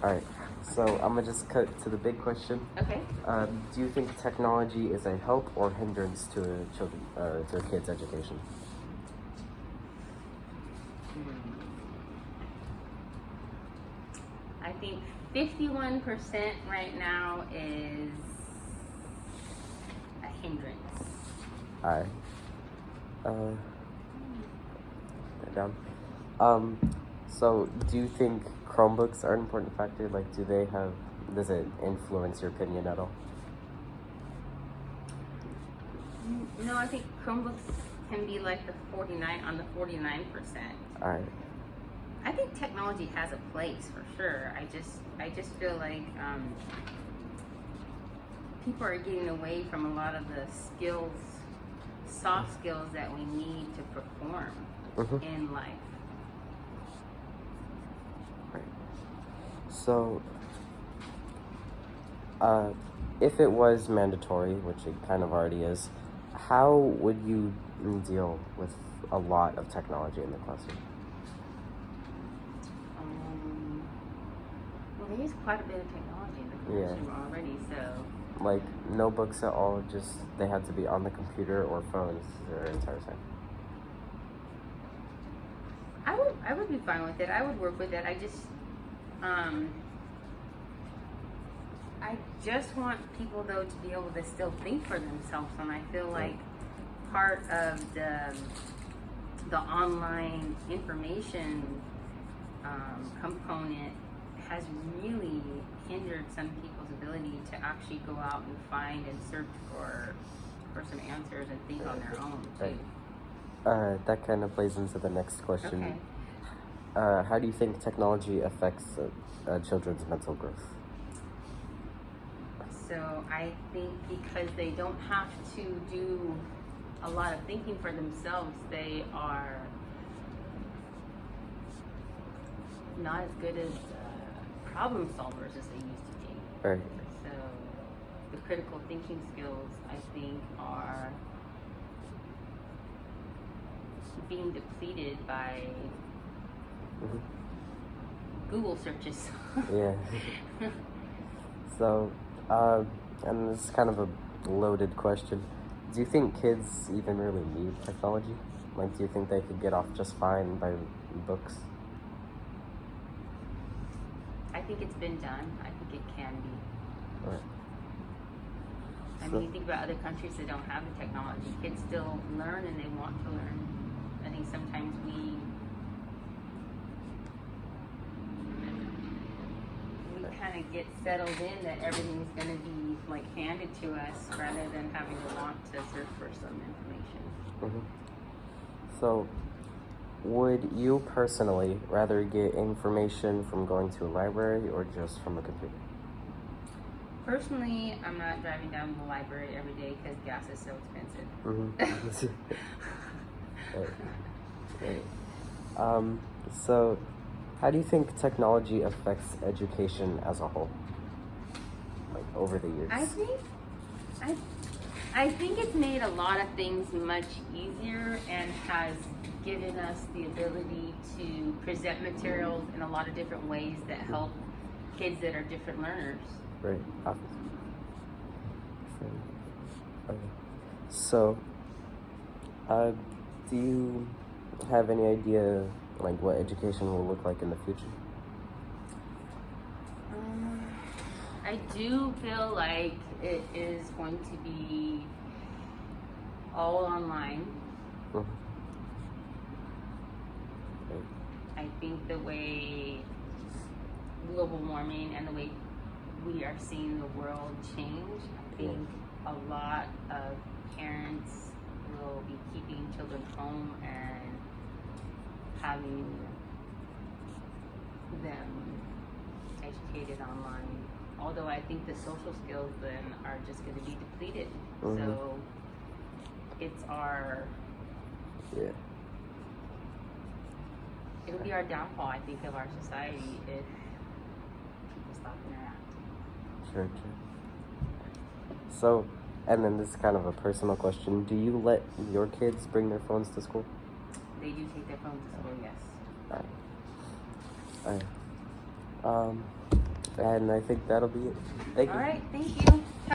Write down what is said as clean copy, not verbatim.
All right. So I'm gonna just cut to the big question. Okay. Do you think technology is a help or hindrance to a kid's education? I think 51% right now is a hindrance. All right. Down. So do you think Chromebooks are an important factor? Like, does it influence your opinion at all? No, I think Chromebooks can be like the 49% on the 49%. All right. I think technology has a place for sure. I just feel like people are getting away from a lot of the skills, soft skills that we need to perform in life. Right. So, if it was mandatory, which it kind of already is, how would you deal with a lot of technology in the classroom? Well, there is quite a bit of technology in the classroom already, so. Like, no books at all, just they had to be on the computer or phones their entire time. I would be fine with it. I would work with it. I just want people though to be able to still think for themselves, and I feel like part of the online information component has really hindered some people's ability to actually go out and find and search for some answers and think on their own too. Right. That kind of plays into the next question. Okay. How do you think technology affects children's mental growth? So I think because they don't have to do a lot of thinking for themselves, they are not as good as problem solvers as they used to be. Right. So the critical thinking skills, I think, are being depleted by Google searches. Yeah. So, and this is kind of a loaded question. Do you think kids even really need technology? Like, do you think they could get off just fine by books? I think it's been done. I think it can be. Right. I mean, you think about other countries that don't have the technology. Kids still learn and they want to learn. I think sometimes we kind of get settled in that everything's going to be like handed to us rather than having to want to search for some information. So, would you personally rather get information from going to a library or just from a computer? Personally, I'm not driving down to the library every day because gas is so expensive. Right. So, how do you think technology affects education as a whole, like over the years? I think it's made a lot of things much easier and has given us the ability to present materials in a lot of different ways that help kids that are different learners. Right. So, do you have any idea like what education will look like in the future? I do feel like it is going to be all online. I think the way global warming and the way we are seeing the world change, I think a lot of parents will be keeping children home and having them educated online. Although I think the social skills then are just going to be depleted. So it's it'll be our downfall, I think, of our society if people stop interacting. Sure. So, and then this is kind of a personal question. Do you let your kids bring their phones to school? They do take their phones to school, yes. All right. And I think that'll be it. Thank you. All right, thank you.